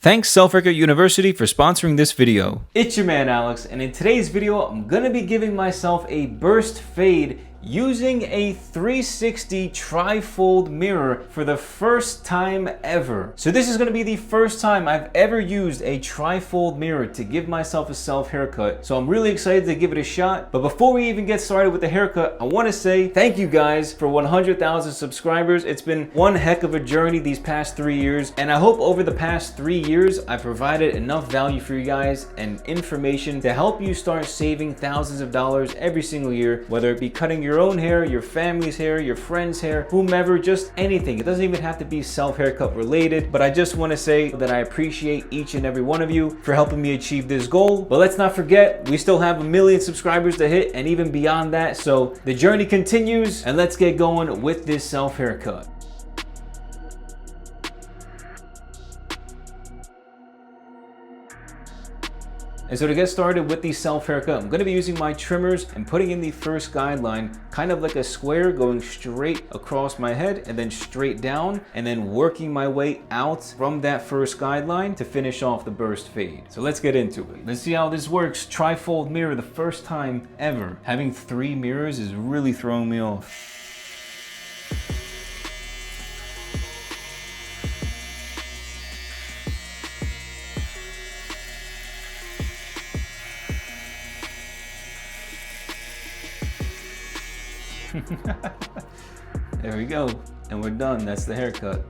Thanks SelfHaircut University for sponsoring this video. It's your man Alex, and in today's video, I'm gonna be giving myself a burst fade using a 360 tri-fold mirror for the first time ever. So this is gonna be the first time I've ever used a tri-fold mirror to give myself a self haircut. So I'm really excited to give it a shot. But before we even get started with the haircut, I wanna say thank you guys for 100,000 subscribers. It's been one heck of a journey these past 3 years. And I hope over the past 3 years, I provided enough value for you guys and information to help you start saving thousands of dollars every single year, whether it be cutting your own hair, your family's hair, your friend's hair, whomever, just anything. It doesn't even have to be self-haircut related, but I just want to say that I appreciate each and every one of you for helping me achieve this goal. But let's not forget, we still have 1 million subscribers to hit and even beyond that. So the journey continues, and let's get going with this self-haircut. And so to get started with the self haircut, I'm going to be using my trimmers and putting in the first guideline, kind of like a square going straight across my head and then straight down, and then working my way out from that first guideline to finish off the burst fade. So let's get into it. Let's see how this works. Tri-fold mirror, the first time ever. Having 3 mirrors is really throwing me off. There we go, and we're done. That's the haircut.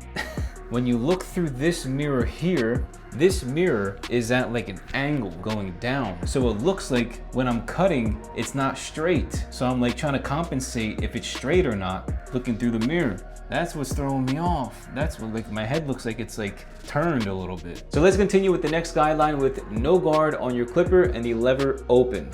When you look through this mirror here, this mirror is at like an angle going down. So it looks like when I'm cutting, it's not straight. So I'm like trying to compensate if it's straight or not, looking through the mirror. That's what's throwing me off. That's what, like, my head looks like it's like turned a little bit. So let's continue with the next guideline with no guard on your clipper and the lever open.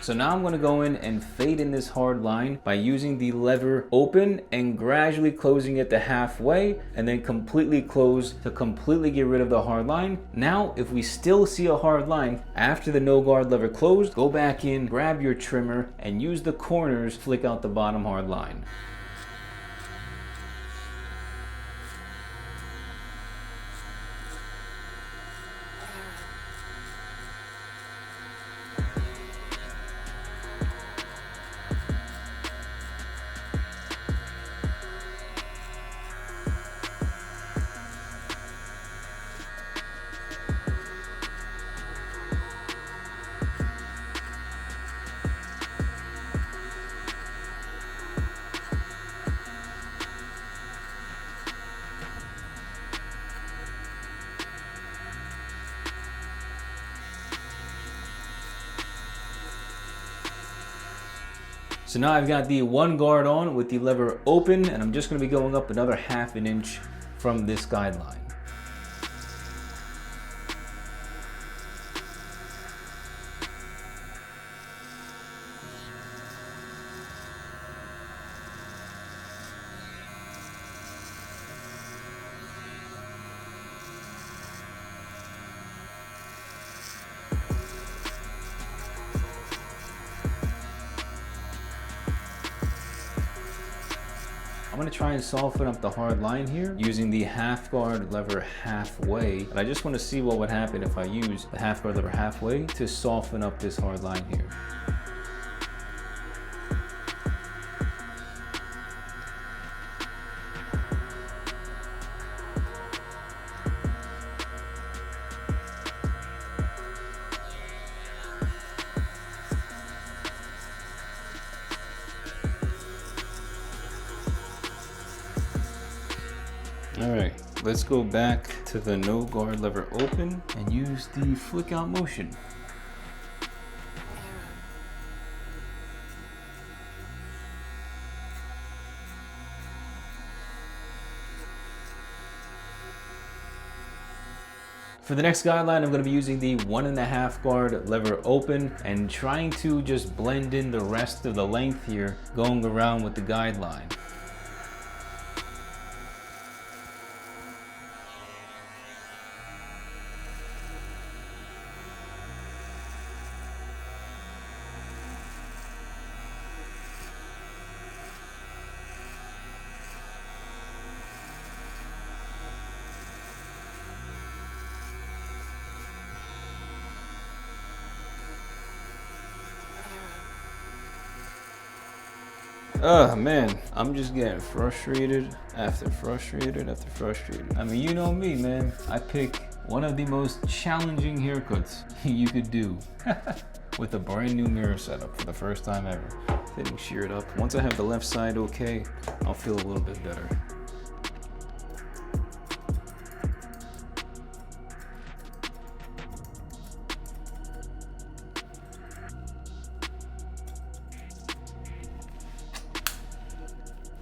So now I'm going to go in and fade in this hard line by using the lever open and gradually closing it to halfway, and then completely close to completely get rid of the hard line. Now, if we still see a hard line after the no guard lever closed, go back in, grab your trimmer, and use the corners, flick out the bottom hard line. So now I've got the 1 guard on with the lever open, and I'm just going to be going up another 1/2 inch from this guideline. I'm going to try and soften up the hard line here using the 1/2 guard lever halfway. And I just want to see what would happen if I use the 1/2 guard lever halfway to soften up this hard line here. All right, let's go back to the no guard lever open and use the flick out motion. For the next guideline, I'm going to be using the 1.5 guard lever open and trying to just blend in the rest of the length here, going around with the guideline. Oh man, I'm just getting frustrated after frustrated after frustrated. I mean, you know me, man. I pick one of the most challenging haircuts you could do with a brand new mirror setup for the first time ever. Fitting sheared up. Once I have the left side okay, I'll feel a little bit better.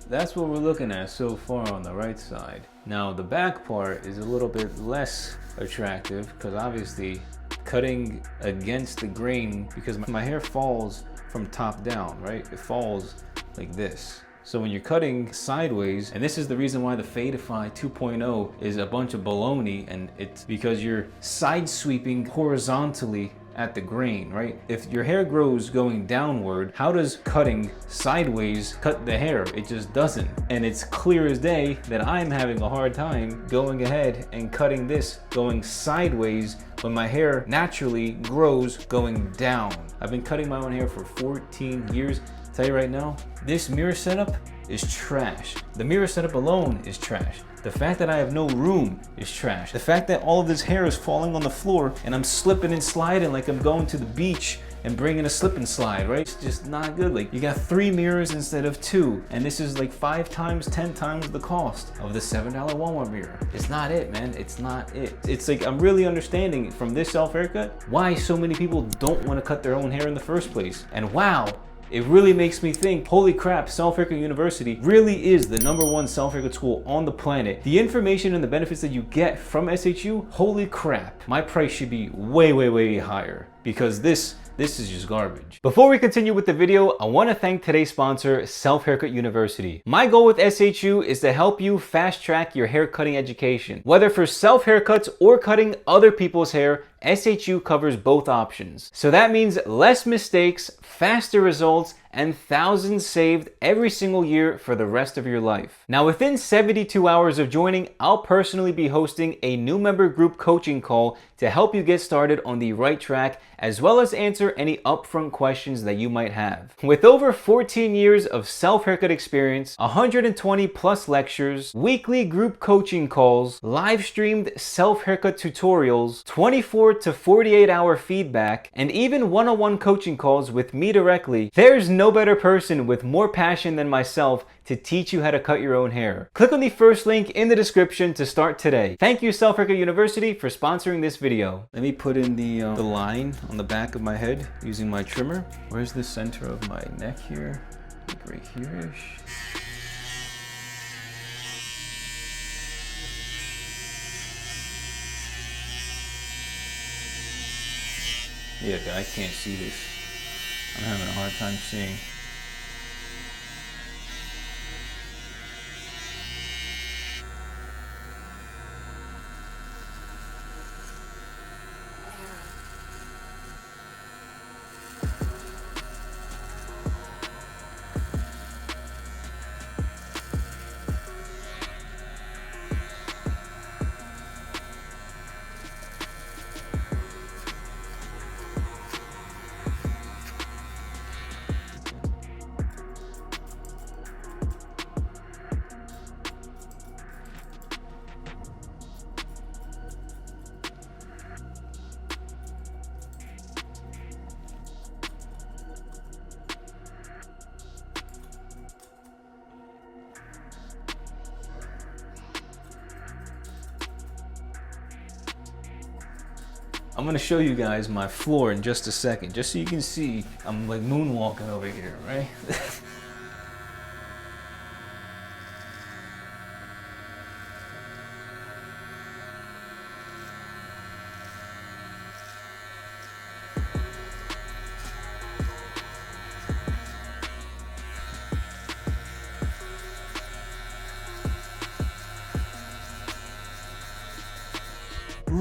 That's what we're looking at so far on the right side. Now the back part is a little bit less attractive because obviously cutting against the grain, because my hair falls from top down, right? It falls like this. So when you're cutting sideways, and this is the reason why the Fadeify 2.0 is a bunch of baloney, and it's because you're side sweeping horizontally at the grain, right? If your hair grows going downward, how does cutting sideways cut the hair? It just doesn't. And it's clear as day that I'm having a hard time going ahead and cutting this going sideways when my hair naturally grows going down. I've been cutting my own hair for 14 years. I'll tell you right now, this mirror setup is trash. The mirror setup alone is trash. The fact that I have no room is trash. The fact that all of this hair is falling on the floor and I'm slipping and sliding like I'm going to the beach and bringing a slip and slide, right? It's just not good. Like, you got 3 mirrors instead of 2, and this is like 5 times, 10 times the cost of the $7 Walmart mirror. It's not it, man. It's not it. It's like, I'm really understanding from this self haircut why so many people don't want to cut their own hair in the first place. And wow, it really makes me think, holy crap, SelfHaircut University really is the #1 self-haircut school on the planet. The information and the benefits that you get from SHU, holy crap, my price should be way, way, way higher, because this is just garbage. Before we continue with the video, I want to thank today's sponsor, SelfHaircut University. My goal with SHU is to help you fast track your hair cutting education. Whether for self haircuts or cutting other people's hair, SHU covers both options. So that means less mistakes, faster results, and thousands saved every single year for the rest of your life. Now, within 72 hours of joining, I'll personally be hosting a new member group coaching call to help you get started on the right track, as well as answer any upfront questions that you might have. With over 14 years of self-haircut experience, 120 plus lectures, weekly group coaching calls, live streamed self-haircut tutorials, 24 to 48 hour feedback, and even one-on-one coaching calls with me directly, there's no better person with more passion than myself to teach you how to cut your own hair. Click on the first link in the description to start today. Thank you, SelfHaircut University, for sponsoring this video. Let me put in the line on the back of my head using my trimmer. Where's the center of my neck here? Like right here-ish. Yeah, I can't see this. I'm having a hard time seeing. I'm gonna show you guys my floor in just a second, just so you can see I'm like moonwalking over here, right?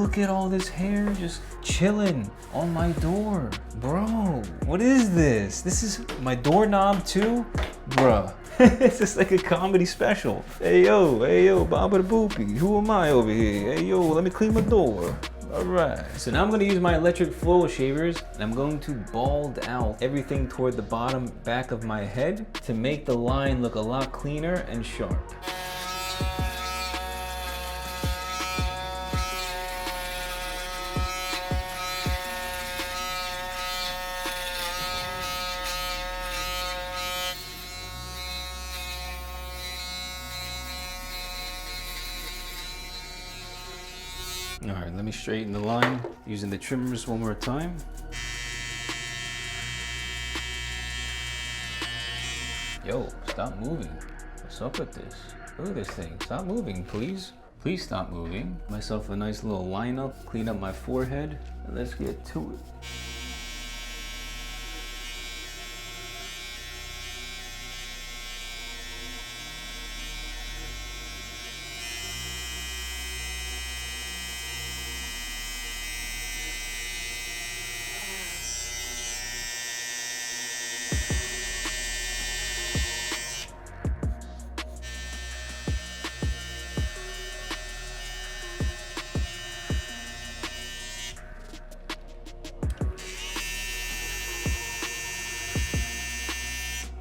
Look at all this hair just chilling on my door. Bro, what is this? This is my doorknob too? Bruh. It's just like a comedy special. Hey yo, Baba the Boopy. Who am I over here? Hey yo, let me clean my door. Alright, so now I'm going to use my electric flow shavers and I'm going to bald out everything toward the bottom back of my head to make the line look a lot cleaner and sharp. All right, let me straighten the line using the trimmers one more time. Yo, stop moving. What's up with this? Look at this thing. Stop moving, please. Please stop moving. Myself a nice little lineup, clean up my forehead, and let's get to it.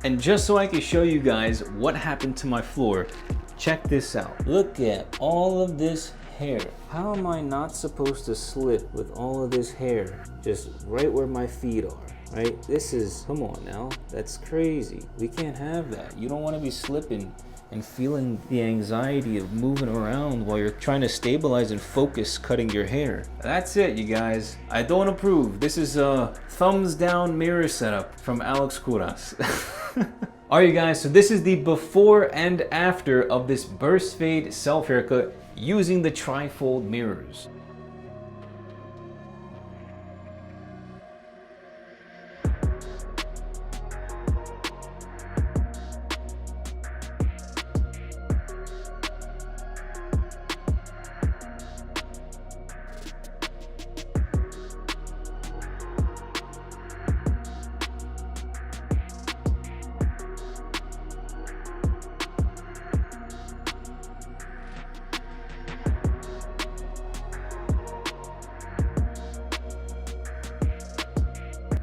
And just so I can show you guys what happened to my floor, check this out. Look at all of this hair. How am I not supposed to slip with all of this hair just right where my feet are, right? This is, come on now, that's crazy. We can't have that. You don't want to be slipping and feeling the anxiety of moving around while you're trying to stabilize and focus cutting your hair. That's it, you guys. I don't approve. This is a thumbs down mirror setup from Alex Kouras. Alright, you guys, so this is the before and after of this burst fade self haircut using the trifold mirrors.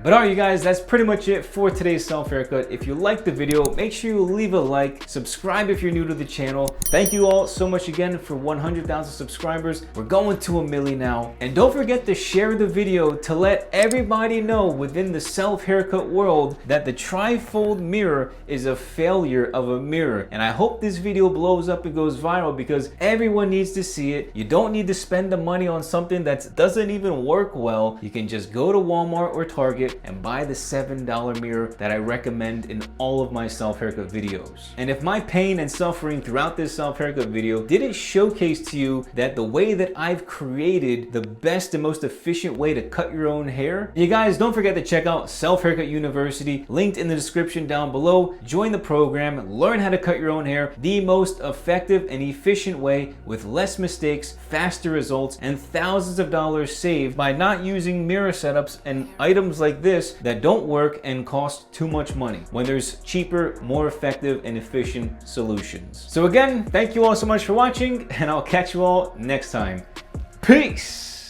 But alright, you guys, that's pretty much it for today's self haircut. If you liked the video, make sure you leave a like, subscribe if you're new to the channel. Thank you all so much again for 100,000 subscribers. We're going to 1 million now. And don't forget to share the video to let everybody know within the self haircut world that the trifold mirror is a failure of a mirror. And I hope this video blows up and goes viral because everyone needs to see it. You don't need to spend the money on something that doesn't even work well. You can just go to Walmart or Target and buy the $7 mirror that I recommend in all of my self haircut videos. And if my pain and suffering throughout this self haircut video didn't showcase to you that the way that I've created the best and most efficient way to cut your own hair, you guys don't forget to check out SelfHaircut University, linked in the description down below. Join the program, learn how to cut your own hair the most effective and efficient way with less mistakes, faster results, and thousands of dollars saved by not using mirror setups and items like this that don't work and cost too much money when there's cheaper, more effective, and efficient solutions. So again, thank you all so much for watching, and I'll catch you all next time. Peace!